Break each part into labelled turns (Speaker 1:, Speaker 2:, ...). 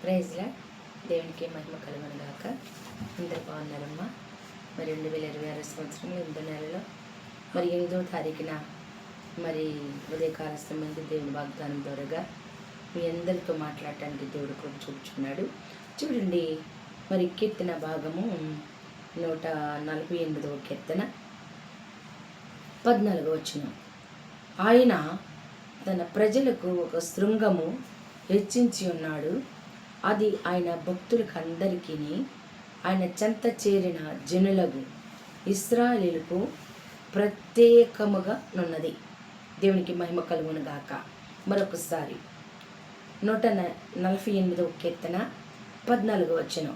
Speaker 1: ప్రైజ్లా దేవునికి మహిమ కలుగును గాక. అందరు బాగున్నారమ్మా. మరి 2026 సంవత్సరం 8వ నెలలో మరి 8వ తారీఖున మరి ఉదయకాల సమయంలో దేవుని వాగ్దానం ద్వారాగా మీ అందరితో మాట్లాడటానికి దేవుడు కృప చూపుచున్నాడు. చూడండి, మరి కీర్తన భాగము 148వ కీర్తన 14వ వచనం. ఆయన తన ప్రజలకు ఒక శృంగము హెచ్చించి ఉన్నాడు. అది ఆయన భక్తులకు అందరికీ ఆయన చెంత చేరిన జనులకు ఇశ్రాయేలుకు ప్రత్యేకముగా నున్నది. దేవునికి మహిమ కలుగును గాక. మరొకసారి 148వ కీర్తన 14వ వచనం.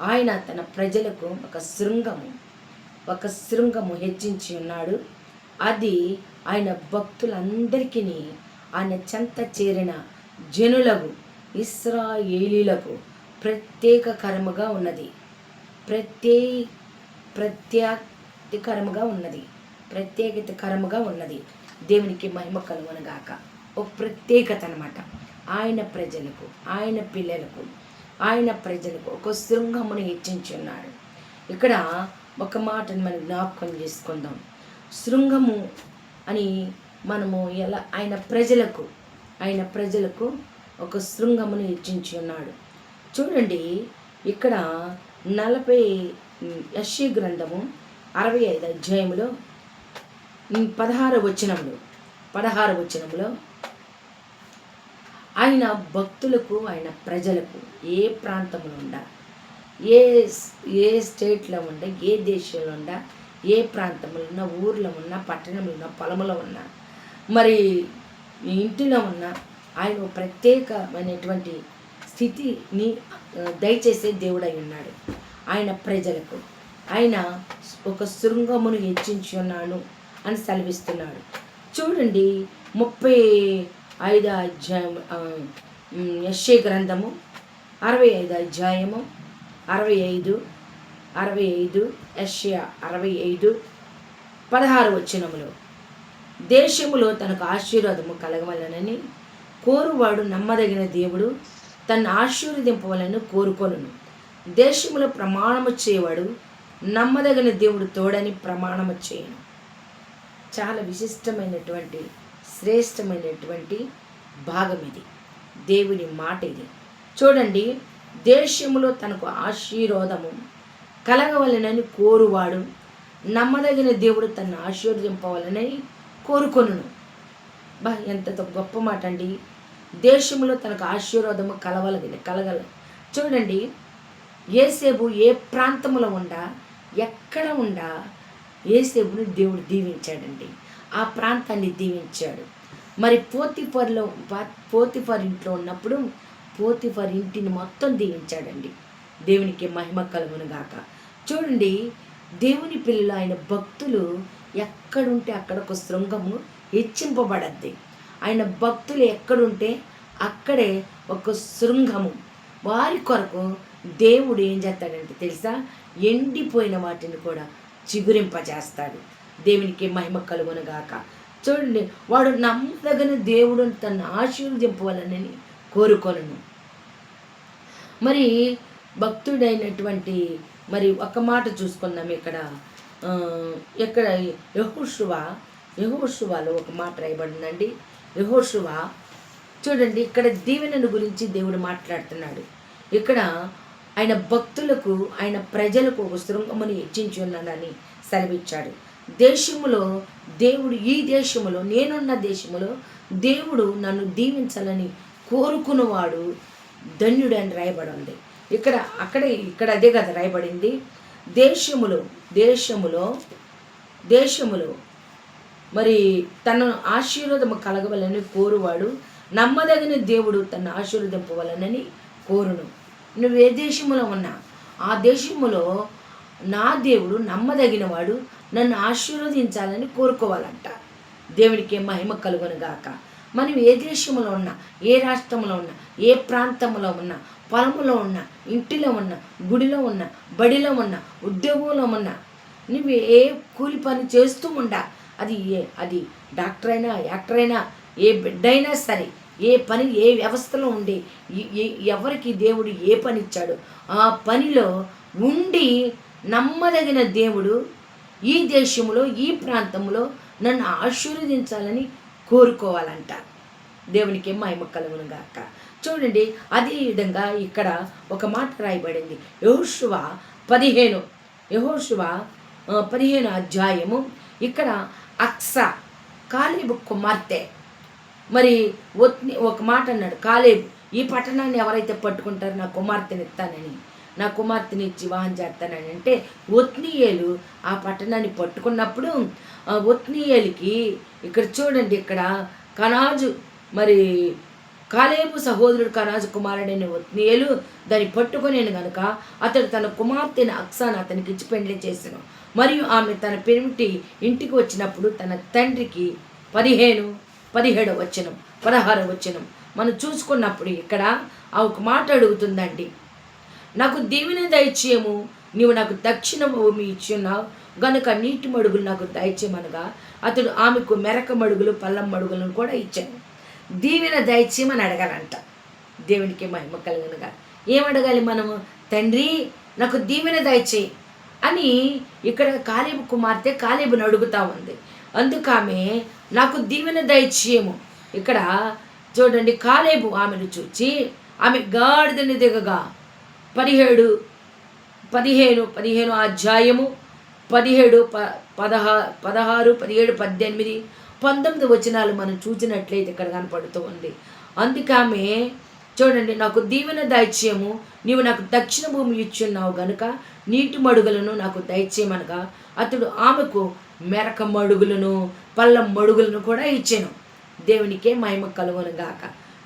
Speaker 1: ఆయన తన ప్రజలకు ఒక శృంగము హెచ్చించి ఉన్నాడు. అది ఆయన భక్తులందరికీ ఆయన చెంత చేరిన జనులకు ఇశ్రాయేలీలకు ప్రత్యేకకరముగా ఉన్నది. ప్రత్యేకతకరముగా ఉన్నది. దేవునికి మహిమ కలుగును గాక. ఒక ప్రత్యేకత అన్నమాట. ఆయన ప్రజలకు, ఆయన పిల్లలకు, ఆయన ప్రజలకు ఒక శృంగమును హెచ్చించున్నాడు. ఇక్కడ ఒక మాటను మనం జ్ఞాపకం చేసుకుందాం. శృంగము అని మనము ఎలా ఆయన ప్రజలకు ఒక శృంగమును హెచ్చించి ఉన్నాడు. చూడండి, ఇక్కడ 40 యెషయా గ్రంథము 65 అధ్యాయములో 16 వచనములో ఆయన భక్తులకు, ఆయన ప్రజలకు ఏ ప్రాంతంలో ఉండా, ఏ స్టేట్లో ఉండా, ఏ దేశంలో ఉండా, ఏ ప్రాంతంలో ఉన్న, ఊర్లో ఉన్న, పట్టణంలో ఉన్న, పొలంలో ఉన్న, మరి ఇంటిలో ఉన్న, ఆయన ప్రత్యేకమైనటువంటి స్థితిని దయచేసే దేవుడై ఉన్నాడు. ఆయన ప్రజలకు ఆయన ఒక శృంగమును హెచ్చించి ఉన్నాను అని సెలవిస్తున్నాడు. చూడండి, 35 అధ్యాయం యెషయా గ్రంథము 65 అధ్యాయము 65 యెషయా 65 16 వచనములో, దేశములో తనకు ఆశీర్వాదము కలగవలనని కోరువాడు నమ్మదగిన దేవుడు తను ఆశీర్వదింపవలను కోరుకొనును. దేశములో ప్రమాణము చేయవాడు నమ్మదగిన దేవుడు తోడని ప్రమాణము చేయను. చాలా విశిష్టమైనటువంటి, శ్రేష్టమైనటువంటి భాగం ఇది. దేవుని మాట ఇది. చూడండి, దేశములో తనకు ఆశీర్వాదము కలగవలనని కోరువాడు నమ్మదగిన దేవుడు తను ఆశీర్వదింపవలనని కోరుకొనును. ఎంత గొప్ప మాట అండి. దేశంలో తనకు ఆశీర్వాదము కలగల. చూడండి, యేసేపు ఏ ప్రాంతంలో ఉండా, ఎక్కడ ఉండా యేసేపుని దేవుడు దీవించాడండి. ఆ ప్రాంతాన్ని దీవించాడు. మరి పోతిఫర్ ఇంట్లో ఉన్నప్పుడు పోతిఫర్ ఇంటిని మొత్తం దీవించాడండి. దేవునికి మహిమ కలుగును గాక. చూడండి, దేవుని పిల్లలు, ఆయన భక్తులు ఎక్కడుంటే అక్కడ ఒక శృంగము హెచ్చింపబడద్ది. ఆయన భక్తులు ఎక్కడుంటే అక్కడే ఒక శృంగము. వారి కొరకు దేవుడు ఏం చేస్తాడంటే తెలుసా, ఎండిపోయిన వాటిని కూడా చిగురింపజేస్తాడు. దేవునికి మహిమ కలుగును గాక. చూడండి, వాడు నమ్మదగిన దేవుడు తను ఆశీర్వదింపవాలని కోరుకొనును. మరి భక్తుడైనటువంటి మరి ఒక మాట చూసుకుందాం. ఇక్కడ యెహోషువలో ఒక మాట రాయబడిందండి. యెహోషువ చూడండి, ఇక్కడ దీవెనను గురించి దేవుడు మాట్లాడుతున్నాడు. ఇక్కడ ఆయన భక్తులకు, ఆయన ప్రజలకు ఒక శృంగముని హెచ్చించి ఉన్నాడని సెలవిచ్చాడు. దేశములో దేవుడు, ఈ దేశములో, నేనున్న దేశములో దేవుడు నన్ను దీవించాలని కోరుకున్నవాడు ధన్యుడు అని రాయబడి ఉంది. ఇక్కడ అదే కదా రాయబడింది. దేశములో మరి తన ఆశీర్వాదము కలగవలని కోరువాడు నమ్మదగిన దేవుడు తన ఆశీర్వదింపవలనని కోరును. నువ్వు ఏ దేశంలో ఉన్నా ఆ దేశములో నా దేవుడు నమ్మదగినవాడు నన్ను ఆశీర్వదించాలని కోరుకోవాలంట. దేవునికి మహిమ కలుగును గాక. మనం ఏ దేశంలో ఉన్నా, ఏ రాష్ట్రంలో ఉన్నా, ఏ ప్రాంతంలో ఉన్నా, పొలంలో ఉన్నా, ఇంటిలో ఉన్నా, గుడిలో ఉన్నా, బడిలో ఉన్నా, ఉద్యోగంలో ఉన్నా, నువ్వు ఏ కూలి పని చేస్తూ ఉండా, అది డాక్టర్ అయినా, యాక్టర్ అయినా, ఏ బిడ్డ అయినా సరే, ఏ వ్యవస్థలో ఉండి ఎవరికి దేవుడు ఏ పని ఇచ్చాడో ఆ పనిలో ఉండి నమ్మదగిన దేవుడు ఈ దేశంలో ఈ ప్రాంతంలో నన్ను ఆశీర్వదించాలని కోరుకోవాలంట. దేవునికి మహిమ కలుగును గాక. చూడండి, అదే విధంగా ఇక్కడ ఒక మాట రాయబడింది. యెహోషువ 15 అధ్యాయము. ఇక్కడ అక్సా కాలేబు కుమార్తె మరి ఒక మాట అన్నాడు. కాలేబు, ఈ పట్టణాన్ని ఎవరైతే పట్టుకుంటారో నా కుమార్తెని ఇస్తానని, నా కుమార్తెని ఇచ్చి వివాహం చేస్తానని అంటే, ఒత్నీయేలు ఆ పట్టణాన్ని పట్టుకున్నప్పుడు ఒత్నీయేలుకి ఇక్కడ చూడండి, ఇక్కడ కనాజు మరి కాలేబు సహోదరుడు కనాజు కుమారుడైన ఒత్నీయేలు దాన్ని పట్టుకునేను గనుక అతడు తన కుమార్తెను అక్సాను అతనికి ఇచ్చి పెండ్లి చేసెను. మరియు ఆమె తన పెరిమిటి ఇంటికి వచ్చినప్పుడు తన తండ్రికి 17వ వచనం 16వ వచనం మనం చూసుకున్నప్పుడు ఇక్కడ ఆ ఒక మాట అడుగుతుందండి. నాకు దీవెన దయచేయము, నీవు నాకు దక్షిణ భూమి ఇచ్చున్నావు గనుక నీటి మడుగులు నాకు దయచేయమనగా అతడు ఆమెకు మెరక మడుగులు పల్లం మడుగులను కూడా ఇచ్చాను. దీవెన దయచేయమని అడగాలంట. దేవునికి మహిమ కలుగునుగా. ఏమడగాలి మనము? తండ్రి నాకు దీవెన దయచేయి అని ఇక్కడ కాలేబు కుమార్తె కాలేబుని అడుగుతా ఉంది. అందుకామె నాకు దీవెన దయచేయము. ఇక్కడ చూడండి, కాలేబు ఆమెను చూచి ఆమె గాడిదని దిగగా 15 అధ్యాయము 17, 16, 17, 18, 19 వచనాలు మనం చూసినట్లయితే ఇక్కడ కనపడుతూ ఉంది. అందుకామె చూడండి, నాకు దీవెన దయచేయము, నీవు నాకు దక్షిణ భూమి ఇచ్చున్నావు గనుక నీటి మడుగులను నాకు దయచేయమనగా అతడు ఆమెకు మెరక మడుగులను పల్లం మడుగులను కూడా ఇచ్చాను. దేవునికే మహిమ కలుగును గాక.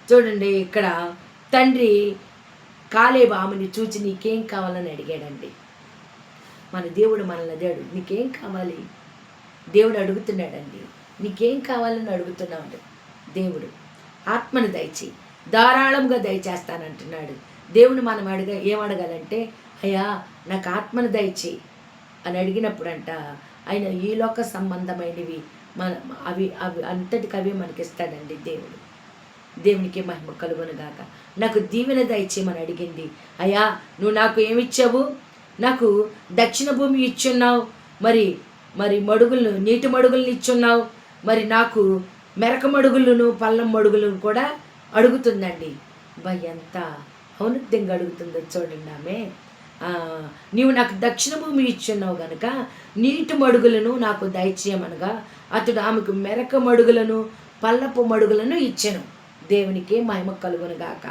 Speaker 1: చూడండి, ఇక్కడ తండ్రి కాలేబు ఆమెను చూచి నీకేం కావాలని అడిగాడండి. మన దేవుడు మనల్ని అడిగాడు, నీకేం కావాలి? దేవుడు అడుగుతున్నాడండి, నీకేం కావాలని అడుగుతున్నాడు. దేవుడు ఆత్మను దయచేయి, ధారాళంగా దయచేస్తానంటున్నాడు. దేవుని మనం ఏమడగాలంటే, అయ్యా నాకు ఆత్మను దయచేయి అని అడిగినప్పుడంట ఆయన ఈ లోక సంబంధమైనవి అవి అంతటికవే మనకిస్తాడండి దేవుడు. దేవునికి మహిమ కలుగును గాక. నాకు దీవెన దయచేయమని అడిగింది. అయ్యా నువ్వు నాకు ఏమిచ్చావు? నాకు దక్షిణ భూమి ఇచ్చున్నావు, మరి మడుగులను నీటి మడుగులను ఇచ్చున్నావు, మరి నాకు మెరక మడుగులను పల్లం మడుగులను కూడా అడుగుతుందండి. ఎంత ఔన్నత్యంగా అడుగుతుందో చూడండి ఆమె. నీవు నాకు దక్షిణ భూమి ఇచ్చున్నావు గనుక నీటి మడుగులను నాకు దయచేయమనగా అతడు ఆమెకు మెరక మడుగులను పల్లపు మడుగులను ఇచ్చెను. దేవునికి మహిమ కలుగును గాక.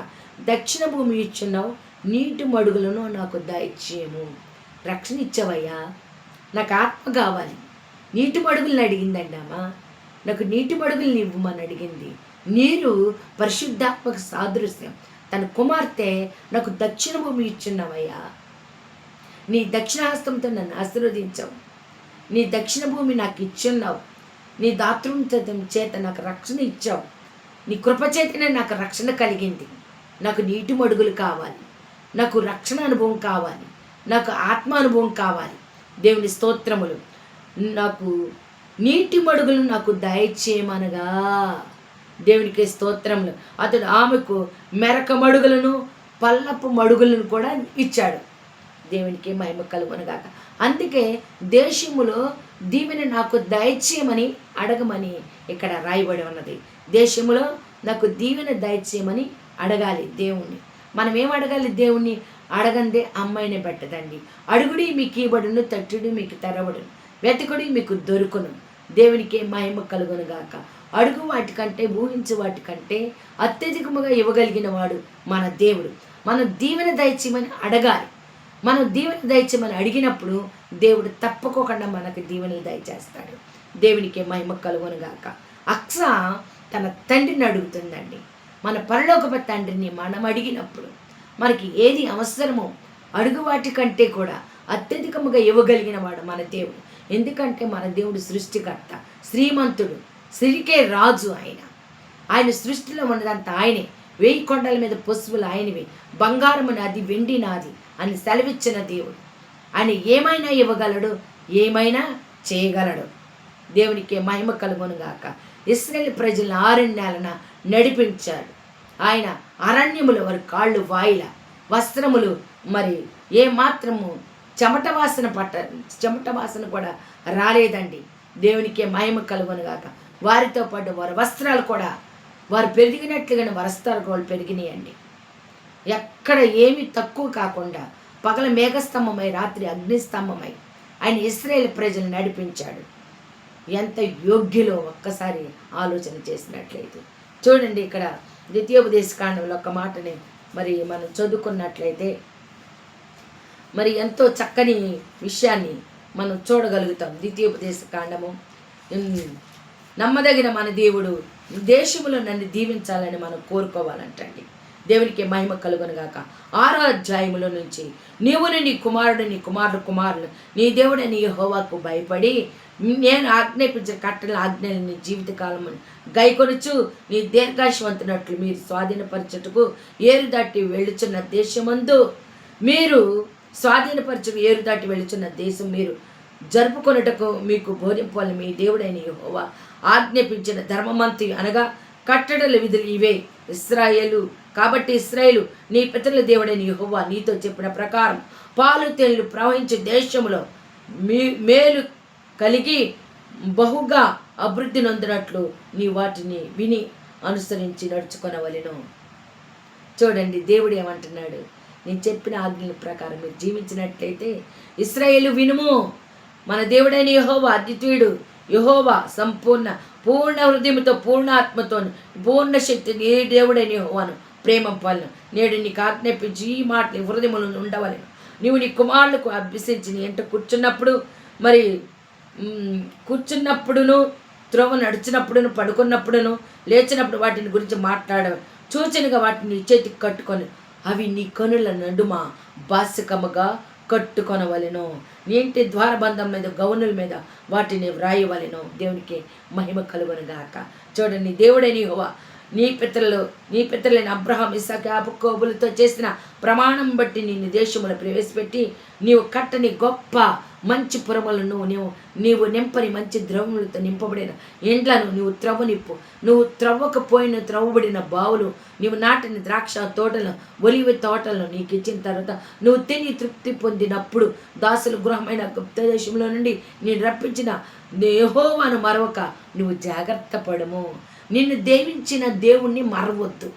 Speaker 1: దక్షిణ భూమి ఇచ్చున్నావు, నీటి మడుగులను నాకు దయచేయము. రక్షణ ఇచ్చావయ్యా, నాకు ఆత్మ కావాలి. నీటి మడుగులను అడిగిందండి అమ్మా, నాకు నీటి మడుగులను ఇవ్వమని అడిగింది. నీరు పరిశుద్ధాత్మక సాదృశ్యం. తన కుమార్తె నాకు దక్షిణ భూమి ఇచ్చున్నావయ్యా, నీ దక్షిణాస్తంతో నన్ను ఆశీర్వదించావు, నీ దక్షిణ భూమి నాకు ఇచ్చున్నావు, నీ దాతృత్వం చేత నాకు రక్షణ ఇచ్చావు, నీ కృపచేతనే నాకు రక్షణ కలిగింది. నాకు నీటి మడుగులు కావాలి, నాకు రక్షణ అనుభవం కావాలి, నాకు ఆత్మ అనుభవం కావాలి. దేవుని స్తోత్రములు. నాకు నీటి మడుగులు నాకు దయచేయమనగా దేవునికి స్తోత్రములు. అతడు ఆమెకు మెరక మడుగులను పల్లపు మడుగులను కూడా ఇచ్చాడు. దేవునికి మహిమ కలుగునుగాక. అందుకే దేశములో దీవెన నాకు దయచేయమని అడగమని ఇక్కడ రాయబడి ఉన్నది. దేశములో నాకు దీవెన దయచేయమని అడగాలి దేవుణ్ణి. మనం ఏం అడగాలి? దేవుణ్ణి అడగందే అమ్మాయిని పెట్టదండి. అడుగుడి మీకు ఇవ్వబడును, తట్టుడి మీకు తెరవడును, వెతకుడి మీకు దొరుకును. దేవునికి మహిమ కలుగును గాక. అడుగు వాటికంటే ఊహించు వాటికంటే అత్యధికముగా ఇవ్వగలిగిన వాడు మన దేవుడు. మనం దీవెన దయచేయమని అడగాలి. మనం దీవెన దయచేయమని అడిగినప్పుడు దేవుడు తప్పకోకుండా మనకు దీవెనలు దయచేస్తాడు. దేవునికి మహిమ కలుగును గాక. అక్సా తన తండ్రిని అడుగుతుందండి. మన పరలోకపు తండ్రిని మనం అడిగినప్పుడు మనకి ఏది అవసరమో అడుగు వాటి కంటే కూడా అత్యధికముగా ఇవ్వగలిగిన వాడు మన దేవుడు. ఎందుకంటే మన దేవుడు సృష్టికర్త, శ్రీమంతుడు, సిరికే రాజు. ఆయన సృష్టిలో ఉన్నదంతా ఆయనే. 1000 కొండల మీద పశువులు ఆయనవి, బంగారము నాది, వెండి నాది అని సెలవిచ్చిన దేవుడు. ఆయన ఏమైనా ఇవ్వగలడు, ఏమైనా చేయగలడు. దేవునికి మహిమ కలుగును గాక. ఇశ్రాయేలు ప్రజలను 6 నెలల నడిపించాడు. ఆయన అరణ్యములో వారి కాళ్ళు వాయిల, వస్త్రములు మరి ఏమాత్రము చెమట వాసన కూడా రాలేదండి. దేవునికే మహిమ కలుగునుగాక. వారితో పాటు వారి వస్త్రాలు కూడా వారు పెరిగినట్లుగానే వస్త్రాలు కూడా పెరిగినాయండి. ఎక్కడ ఏమీ తక్కువ కాకుండా పగల మేఘస్తంభమై రాత్రి అగ్నిస్తంభమై ఆయన ఇశ్రాయేలు ప్రజలు నడిపించాడు. ఎంత యోగ్యులో ఒక్కసారి ఆలోచన చేసినట్లయితే చూడండి, ఇక్కడ ద్వితీయోపదేశకాండంలో ఒక మాటని మరి మనం చదువుకున్నట్లయితే మరి ఎంతో చక్కని విషయాన్ని మనం చూడగలుగుతాం. ద్వితీయోపదేశకాండము, నమ్మదగిన మన దేవుడు దేశంలో నన్ను దీవించాలని మనం కోరుకోవాలంటండి. దేవునికి మహిమ కలుగునుగాక. 6వ అధ్యాయములో నుంచి నీవును నీ కుమారులు నీ దేవుడని యెహోవాకు భయపడి నేను ఆజ్ఞాపించిన కట్టల ఆజ్ఞలు నీ జీవితకాలం గైకొనుచు నీ దీర్ఘాయుష్మంతునట్లు మీరు స్వాధీనపరచుటకు ఏరు దాటి వెళ్ళుచున్న దేశమందు మీరు వెళ్ళుచున్న దేశం మీరు జరుపుకొనుటకు మీకు బోధింపాలని మీ దేవుడైన యెహోవా ఆజ్ఞాపించిన ధర్మమంతి అనగా కట్టడల విధులు ఇవే. కాబట్టి ఇశ్రాయేలు నీ పితరుల దేవుడైన యెహోవా నీతో చెప్పిన ప్రకారం పాలు తేనెలు ప్రవహించే దేశంలో మేలు కలిగి బహుగా అభివృద్ధి నొందినట్లు నీ వాటిని విని అనుసరించి నడుచుకొనవలెను. చూడండి, దేవుడు ఏమంటున్నాడు? నేను చెప్పిన ఆజ్ఞల ప్రకారం మీరు జీవించినట్లయితే ఇశ్రాయేలు వినుము, మన దేవుడైన యెహోవా అద్వితీయుడు, యెహోవా పూర్ణ హృదయంతో పూర్ణ ఆత్మతో పూర్ణ శక్తి నీ దేవుడైన యెహోవాను ప్రేమ పాలన నేడు నీకు ఆజ్ఞాపించి ఈ మాటలు హృదయములో ఉండవలెను. నీవు నీ కుమారులకు అభ్యసించి నీ ఎంట కూర్చున్నప్పుడును త్రోవ నడిచినప్పుడును పడుకున్నప్పుడును లేచినప్పుడు వాటిని గురించి మాట్లాడవు. సూచనగా వాటిని నీ చేతికి కట్టుకొని అవి నీ కనుల నడుమ బాసికముగా కట్టుకొనవలెను. నీ ఇంటి ద్వారబంధం మీద గౌనుల మీద వాటిని వ్రాయవలెను. దేవునికి మహిమ కలుగునుగాక. చూడండి, దేవుడైన యెహోవా నీ పితరులైన అబ్రహాం, ఇస్సాకు, యాకోబులతో చేసిన ప్రమాణం బట్టి నిన్ను దేశములో ప్రవేశపెట్టి నీవు కట్టని గొప్ప మంచి పురములను నీవు నింపని మంచి ద్రవములతో నింపబడిన ఇండ్లను నువ్వు త్రవ్వకపోయిన త్రవ్వబడిన బావులు, నీవు నాటిన ద్రాక్ష తోటలను, ఒలివ తోటలను నీకు ఇచ్చిన తర్వాత నువ్వు తిని తృప్తి పొందినప్పుడు దాసుల గృహమైన గుప్త దేశంలో నుండి నేను రప్పించిన యెహోవాను మరవక నువ్వు జాగ్రత్త పడము. నిన్ను దీవించిన దేవుణ్ణి మరవద్దు.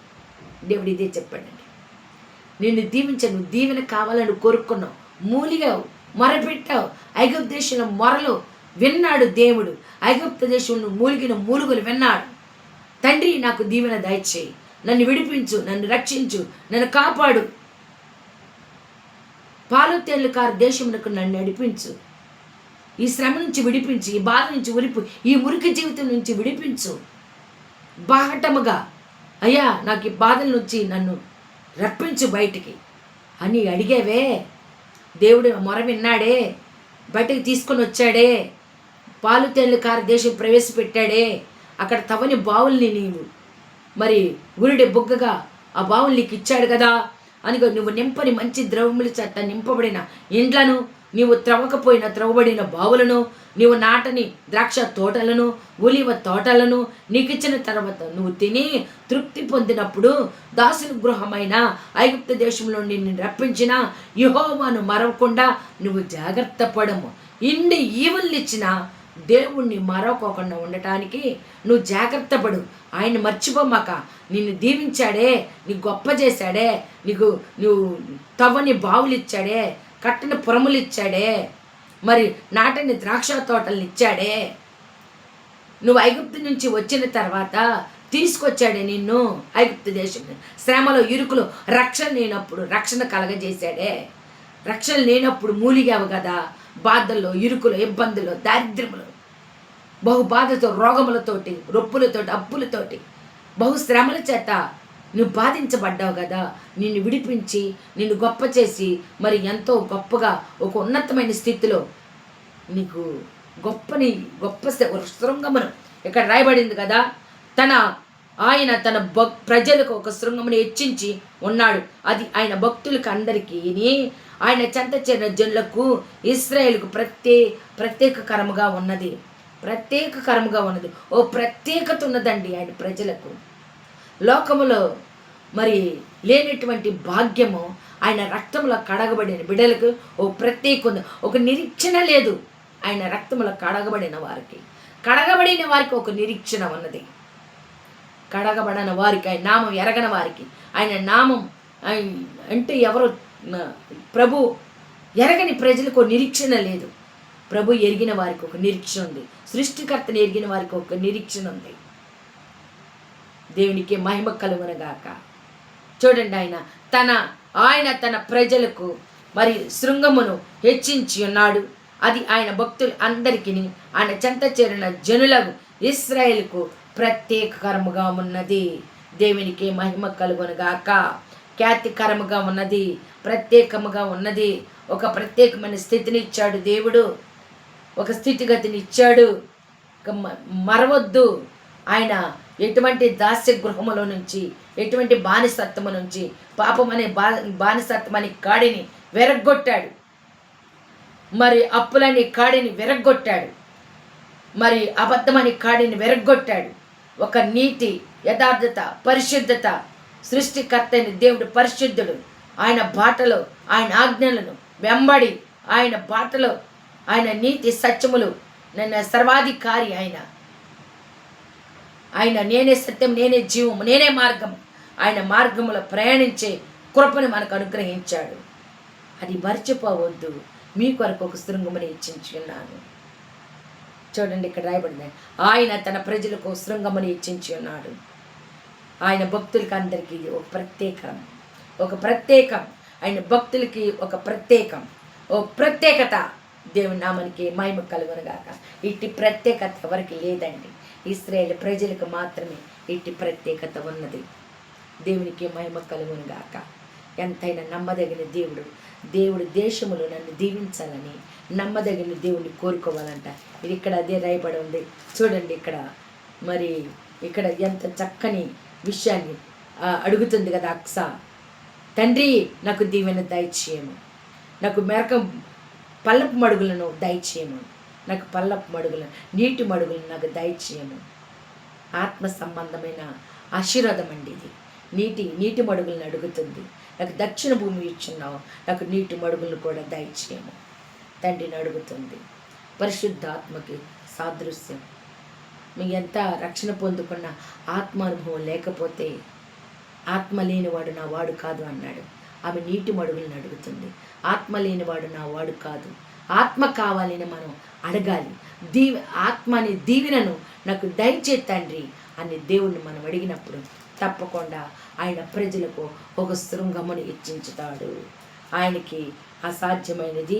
Speaker 1: దేవుడు ఇదే చెప్పాడండి. నిన్ను నువ్వు దీవెన కావాలని కోరుకున్నావు, మూలిగావు, మొరపెట్టావు. ఐగుప్తు దేశంలో మొరలు విన్నాడు దేవుడు. ఐగుప్తు దేశంలో మూలిగిన మూలుగులు విన్నాడు. తండ్రి, నాకు దీవెన దయచేయి, నన్ను విడిపించు, నన్ను రక్షించు, నన్ను కాపాడు, పాలు తేళ్లు కారు దేశమునకు నన్ను నడిపించు, ఈ శ్రమ నుంచి విడిపించు, ఈ బాధ నుంచి ఈ మురికి జీవితం నుంచి విడిపించు. బాహటముగా అయ్యా నాకు ఈ బాధల నుంచి నన్ను రప్పించు బయటికి అని అడిగేవే. దేవుడు మొర విన్నాడే, బయటకు తీసుకొని వచ్చాడే, పాలు తేళ్లు కారు దేశం ప్రవేశపెట్టాడే. అక్కడ తవ్వని బావుల్ని నీవు మరి గురుడి బుగ్గగా ఆ బావులు నీకు ఇచ్చాడు కదా అని నువ్వు నింపని మంచి ద్రవముల చేత నింపబడిన ఇండ్లను, నీవు త్రవ్వబడిన బావులను, నీవు నాటని ద్రాక్ష తోటలను, ఒలివ తోటలను నీకిచ్చిన తర్వాత నువ్వు తిని తృప్తి పొందినప్పుడు దాసుని గృహమైన ఐగుప్తు దేశంలో నిన్ను రప్పించిన యెహోవాను మరవకుండా నువ్వు జాగ్రత్త పడము. ఇన్ని ఈవుల్ని ఇచ్చిన దేవుణ్ణి మరవకోకుండా ఉండటానికి నువ్వు జాగ్రత్త పడు. ఆయన మర్చిపోమాక. నిన్ను దీవించాడే, నీకు గొప్ప చేశాడే, నువ్వు తవ్వని బావులు ఇచ్చాడే, కట్టిన పురములు ఇచ్చాడే, మరి నాటని ద్రాక్ష తోటలను ఇచ్చాడే, నువ్వు ఐగుప్తు నుంచి వచ్చిన తర్వాత తీసుకొచ్చాడే నిన్ను ఐగుప్తు దేశం శ్రమలో ఇరుకులో రక్షణ కలగజేశాడే. రక్షణ లేనప్పుడు మూలిగావు కదా, బాధల్లో, ఇరుకులో, ఇబ్బందులు, దారిద్ర్యములు, బహుబాధతో, రోగములతోటి, రొప్పులతోటి, అప్పులతోటి, బహుశ్రమల చేత నువ్వు బాధించబడ్డావు కదా. నిన్ను విడిపించి నిన్ను గొప్ప చేసి మరి ఎంతో గొప్పగా ఒక ఉన్నతమైన స్థితిలో నీకు గొప్ప శృంగమును ఇక్కడ రాయబడింది కదా. ఆయన తన ప్రజలకు ఒక శృంగమును హెచ్చించి ఉన్నాడు. అది ఆయన భక్తులకు అందరికీ ఆయన చెంత చేరిన జనులకు ఇశ్రాయేలుకు ప్రత్యేకకరముగా ఉన్నది. ప్రత్యేకకరముగా ఉన్నది. ఓ ప్రత్యేకత ఉన్నదండి ఆయన ప్రజలకు. లోకములో మరి లేనటువంటి భాగ్యము ఆయన రక్తంలో కడగబడిన బిడ్డలకు ఓ ప్రత్యేక ఉంది. ఒక నిరీక్షణ లేదు ఆయన రక్తంలో కడగబడిన వారికి. కడగబడిన వారికి ఒక నిరీక్షణ ఉన్నది. కడగబడిన వారికి, ఆయన నామం ఎరగని వారికి, ఆయన నామం అంటే ఎవరు ప్రభు ఎరగని ప్రజలకు ఒక నిరీక్షణ లేదు. ప్రభు ఎరిగిన వారికి ఒక నిరీక్షణ ఉంది. సృష్టికర్తను ఎరిగిన వారికి ఒక నిరీక్షణ ఉంది. దేవునికి మహిమ కలుగునగాక. చూడండి, ఆయన తన ప్రజలకు మరి శృంగమును హెచ్చించి ఉన్నాడు. అది ఆయన భక్తులు అందరికీ ఆయన చెంత చేరిన జనులకు ఇశ్రాయేలుకు ప్రత్యేకకరముగా ఉన్నది. దేవునికి మహిమ కలుగునగాక. ఖ్యాతికరముగా ఉన్నది, ప్రత్యేకముగా ఉన్నది. ఒక ప్రత్యేకమైన స్థితిని ఇచ్చాడు దేవుడు, ఒక స్థితిగతిని ఇచ్చాడు. మరవద్దు, ఆయన ఎటువంటి దాస్య గృహములో నుంచి, ఎటువంటి బానిసత్వము నుంచి, పాపమనే బానిసత్వమని కాడిని విరగ్గొట్టాడు. మరి అప్పులని కాడిని విరగ్గొట్టాడు. మరి అబద్ధమని కాడిని విరగ్గొట్టాడు. ఒక నీతి, యథార్థత, పరిశుద్ధత, సృష్టికర్త అయిన దేవుడు పరిశుద్ధుడు. ఆయన బాటలో, ఆయన ఆజ్ఞలను వెంబడి, ఆయన బాటలో, ఆయన నీతి సత్యములు, నన్ను సర్వాధికారి ఆయన నేనే సత్యం, నేనే జీవము, నేనే మార్గం. ఆయన మార్గములో ప్రయాణించే కృపను మనకు అనుగ్రహించాడు. అది మర్చిపోవద్దు. మీ కొరకు ఒక శృంగముని ఇచ్చించున్నాను. చూడండి, ఇక్కడ రాయబడింది, ఆయన తన ప్రజలకు శృంగముని ఇచ్చించి ఉన్నాడు. ఆయన భక్తులకి అందరికీ ఒక ప్రత్యేకం, ఆయన భక్తులకి ఒక ప్రత్యేకత. దేవుని నామానికి మహిమ కలుగునుగాక. ఇట్టి ప్రత్యేకత ఎవరికి లేదండి. ఇశ్రాయేలు ప్రజలకు మాత్రమే ఇట్టి ప్రత్యేకత ఉన్నది. దేవునికి మహిమ కలుగునుగాక. ఎంతైనా నమ్మదగిన దేవుడు దేశములో నన్ను దీవించాలని నమ్మదగిన దేవుడిని కోరుకోవాలంట. ఇది ఇక్కడ అదే రాయబడి ఉంది. చూడండి, ఇక్కడ ఎంత చక్కని విషయాన్ని అడుగుతుంది కదా అక్స. తండ్రి, నాకు దీవెన దయచేయము, నాకు పల్లపు మడుగులను దయచేయము, నాకు పల్లపు మడుగులను, నీటి మడుగులను నాకు దయచేయము. ఆత్మ సంబంధమైన ఆశీర్వాదం అండి ఇది. నీటి మడుగులను అడుగుతుంది. నాకు దక్షిణ భూమి ఇచ్చున్నావు, నాకు నీటి మడుగులను కూడా దయచేయము తండ్రిని అడుగుతుంది. పరిశుద్ధాత్మకి సాదృశ్యం. మీ ఎంత రక్షణ పొందుకున్న ఆత్మానుభవం లేకపోతే ఆత్మ లేనివాడు నా వాడు కాదు అన్నాడు. ఆమె నీటి మడుగులను అడుగుతుంది. ఆత్మ లేనివాడు నా వాడు కాదు. ఆత్మ కావాలని మనం అడగాలి. ఆత్మని దీవెనను నాకు దయచే తండ్రి అని దేవుణ్ణి మనం అడిగినప్పుడు తప్పకుండా ఆయన ప్రజలకు ఒక శృంగమును ఇచ్చించుతాడు. ఆయనకి అసాధ్యమైనది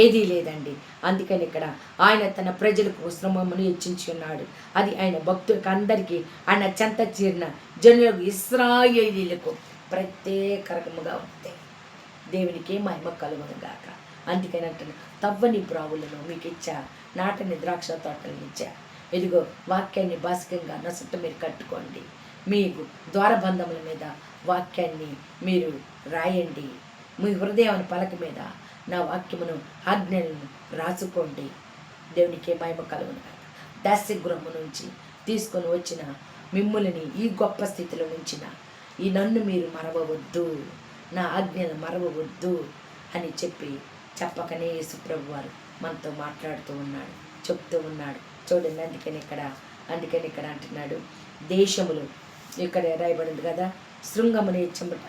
Speaker 1: ఏదీ లేదండి. అందుకని ఇక్కడ ఆయన తన ప్రజలకు శృంగమును ఇచ్చించి ఉన్నాడు. అది ఆయన భక్తులకు అందరికీ, ఆయన చెంత చేరిన జనులకు ఇశ్రాయేలీయులకు ప్రత్యేకముగా ఉంది. దేవునికి మహిమ కలుగునుగాక. అందుకని అంటున్నా, తవ్వని బ్రావులను మీకు ఇచ్చా, నాటని ద్రాక్ష తోటలను ఇచ్చా. ఇదిగో వాక్యాన్ని బాసికంగా నొసట మీరు కట్టుకోండి. మీకు ద్వారబంధముల మీద వాక్యాన్ని మీరు రాయండి. మీ హృదయాన్ని పలక మీద నా వాక్యమును, ఆజ్ఞలను రాసుకోండి. దేవునికి మహిమ కలుగునుగాక. దాస్య గృహము నుంచి తీసుకొని వచ్చిన మిమ్ములని ఈ గొప్ప స్థితిలో ఉంచిన ఈ నన్ను మీరు మరవవద్దు, నా ఆజ్ఞను మరవవద్దు అని చెప్పకనే యేసుప్రభు వారు మనతో మాట్లాడుతూ ఉన్నాడు, చెప్తూ ఉన్నాడు. చూడండి, అందుకని ఇక్కడ అంటున్నాడు, దేశములు ఇక్కడ రాయబడింది కదా, శృంగముని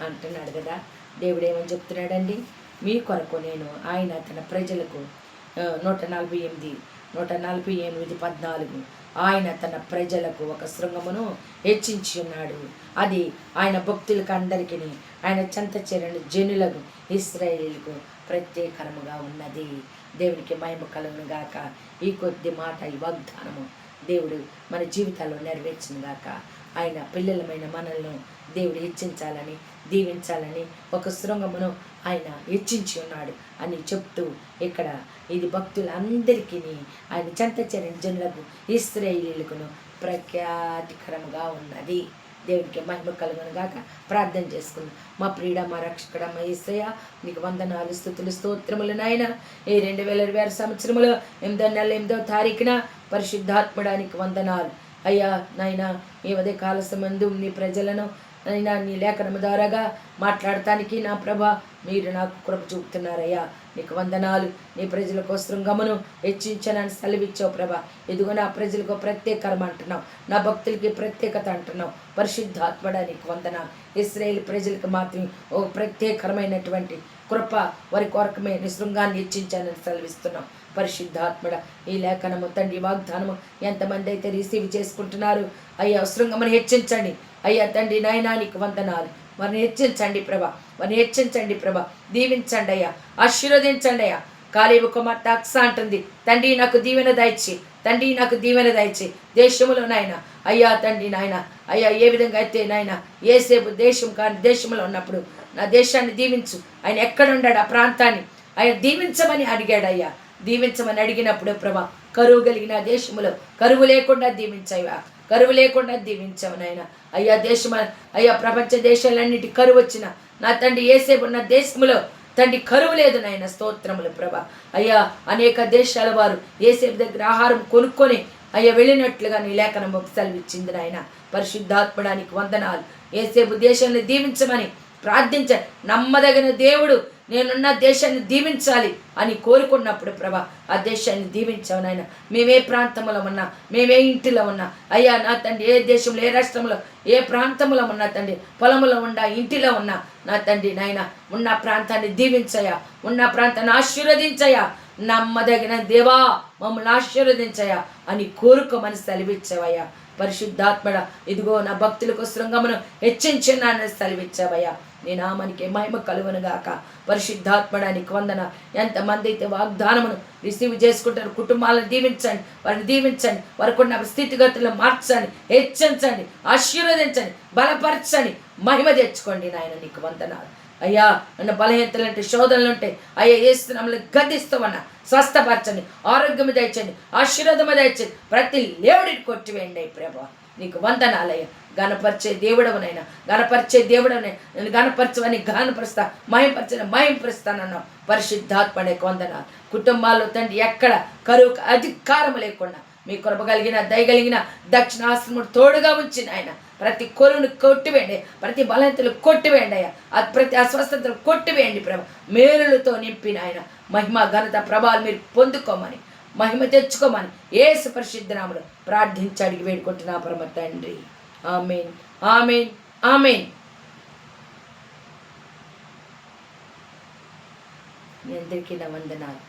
Speaker 1: అంటున్నాడు కదా. దేవుడు ఏమని చెప్తున్నాడండి, మీ కొరకు నేను ఆయన తన ప్రజలకు 148:14 ఆయన తన ప్రజలకు ఒక శృంగమును హెచ్చించి ఉన్నాడు. అది ఆయన భక్తులకు అందరికీ, ఆయన చెంత చేరిన జనులకు ఇశ్రాయేలీయులకు ప్రత్యేకముగా ఉన్నది. దేవునికి మహిమ కలుగునుగాక. ఈ కొద్ది మాట, ఈ వాగ్దానము దేవుడు మన జీవితాల్లో నెరవేర్చునుగాక. ఆయన పిల్లలమైన మనల్ని దేవుడు హెచ్చించాలని, దీవించాలని ఒక శృంగమును ఆయన హెచ్చించి ఉన్నాడు అని చెప్తూ ఇక్కడ ఇది భక్తులందరికీ, ఆయన చెంత చేరిన జనులకు ఇశ్రాయేలీయులకు ప్రఖ్యాతికరముగా ఉన్నది. దేవునికి మహిమ కలుగును గాక. ప్రార్థన చేసుకుందాం. మా ప్రియుడ, మా రక్షకుడ, మా యేసయ్య, నీకు వందనాలు, స్తుతులు, స్తోత్రములు నాయన. ఈ 2026 సంవత్సరములో 8వ నెల 8వ తారీఖున పరిశుద్ధాత్మడానికి వందనాలు అయ్యా. నాయన ఈ ఉదయ కాల సంబంధం నీ ప్రజలను అయినా నీ లేఖనము ద్వారాగా మాట్లాడటానికి నా ప్రభ మీరు నాకు కృప చూపుతున్నారయ్యా. నీకు వందనాలు. నీ ప్రజల కోసం గమను హెచ్చించనని సెలవిచ్చావు ప్రభ. ఇదిగో నా ప్రజలకు ప్రత్యేకరం అంటున్నావు, నా భక్తులకి ప్రత్యేకత అంటున్నావు. పరిశుద్ధాత్మడా నీకు వందనాలు. ఇశ్రాయేలు ప్రజలకు మాత్రమే ఓ ప్రత్యేకరమైనటువంటి కృప, వారి కొరకమే నీ శృంగాన్ని హెచ్చించానని సెలవిస్తున్నావు. పరిశుద్ధాత్మడ ఈ లేఖనము తండ్రి వాగ్దానము ఎంతమంది అయితే రిసీవ్ చేసుకుంటున్నారు అయ్యా, శృంగమును హెచ్చించండి అయ్యా తండ్రి. నాయనా నీకు వందనాలు. వారిని హెచ్చించండి ప్రభ, వారిని హెచ్చించండి ప్రభ. దీవించండి అయ్యా, ఆశీర్వదించండి అయ్యా. కాలేబు కుమార్తె అక్సా అంటుంది, తండ్రి నాకు దీవెన దయచి, తండ్రి నాకు దీవెన దయచి దేశంలో నాయన అయ్యా. తండ్రి నాయన అయ్యా, ఏ విధంగా అయితే నాయన ఏసేపు దేశం కాని దేశంలో ఉన్నప్పుడు నా దేశాన్ని దీవించు. ఆయన ఎక్కడ ఉన్నాడు ఆ ప్రాంతాన్ని ఆయన దీవించమని అడిగాడు అయ్యా. దీవించమని అడిగినప్పుడు ప్రభా కరువు కలిగిన దేశంలో కరువు లేకుండా దీవించావా, కరువు లేకుండా దీవించావు నాయన అయ్యా. అయ్యా ప్రపంచ దేశాలన్నిటి కరువు వచ్చిన నా తండ్రి ఏసేపు ఉన్న దేశంలో తండ్రి కరువు లేదు నాయన. స్తోత్రములు ప్రభ అయ్యా. అనేక దేశాల వారు ఏసేపు దగ్గర ఆహారం కొనుక్కొని అయ్యా వెళ్ళినట్లుగా నీ లేఖనం సెలవిచ్చింది నాయన. పరిశుద్ధాత్మడానికి వందనాలు. ఏసేపు దేశాన్ని దీవించమని ప్రార్థించాలి. నమ్మదగిన దేవుడు నేనున్న దేశాన్ని దీవించాలి అని కోరుకున్నప్పుడు ప్రభా ఆ దేశాన్ని దీవించావు నాయన. మేమే ప్రాంతంలో ఉన్నా, మేమే ఇంటిలో ఉన్నా అయ్యా నా తండ్రి, ఏ దేశంలో, ఏ రాష్ట్రంలో, ఏ ప్రాంతంలో ఉన్నా తండ్రి, పొలంలో ఉన్నా, ఇంటిలో ఉన్నా నా తండ్రి నాయన ఉన్న ప్రాంతాన్ని దీవించయా, ఉన్న ప్రాంతాన్ని ఆశీర్వదించయా. నమ్మదగిన దేవా మమ్మల్ని ఆశీర్వదించయా అని కోరుకోమని సెలవిచ్చావయ్యా. పరిశుద్ధాత్మడ ఇదిగో నా భక్తులకు శృంగమును హెచ్చించున్నానని సెలవిచ్చావయ్యా. నీ నామానికి మహిమ కలుగునుగాక. పరిశుద్ధాత్మడానికి వందన. ఎంతమంది అయితే వాగ్దానమును రిసీవ్ చేసుకుంటారు కుటుంబాలను దీవించండి, వారిని దీవించండి, వారికి ఉన్న స్థితిగతులను మార్చండి, హెచ్చించండి, ఆశీర్వదించండి, బలపరచండి, మహిమ తెచ్చుకోండి నాయన. నీకు వందనాలు అయ్యా. నన్ను బలహీనతలు అంటే శోధనలు ఉంటాయి అయ్యా, ఏస్తున్నాములు గద్దిస్తామన్నా స్వస్థపరచండి, ఆరోగ్యము దయచండి, ఆశీర్వాదము దయచండి, ప్రతి లేవుడిని కొట్టివేయండి ప్రభా. నీకు వందనాలయ్యా. గణపరిచే దేవుడవనైనా, గణపరిచే దేవుడవనైనా నేను గణపరచవని గణపరుస్తా, మహింపరచని మహింపరుస్తానన్నావు. పరిశుద్ధాత్మనే వందనాలు. కుటుంబాల్లో తండ్రి ఎక్కడ కరువు అధికారం లేకుండా మీ కృప కలిగిన దయగలిగిన దక్షిణాశ్రముడు తోడుగా ఉంచిన ఆయన ప్రతి కొరువును కొట్టివేయండి, ప్రతి బలహీనతలు కొట్టివేయండి అయ్యా, ప్రతి అస్వస్థతలు కొట్టివేయండి ప్రభ. మేలులతో నింపిన ఆయన మహిమ ఘనత ప్రభావాలు మీరు పొందుకోమని, మహిమ తెచ్చుకోమని యేసు పరిశుద్ధ నామములో ప్రార్థించి అడిగి వేడుకుంటున్నా పరమ తండ్రి. ఆమేన్, ఆమేన్, ఆమేన్. మీ అందరికీ నా వందనాలు.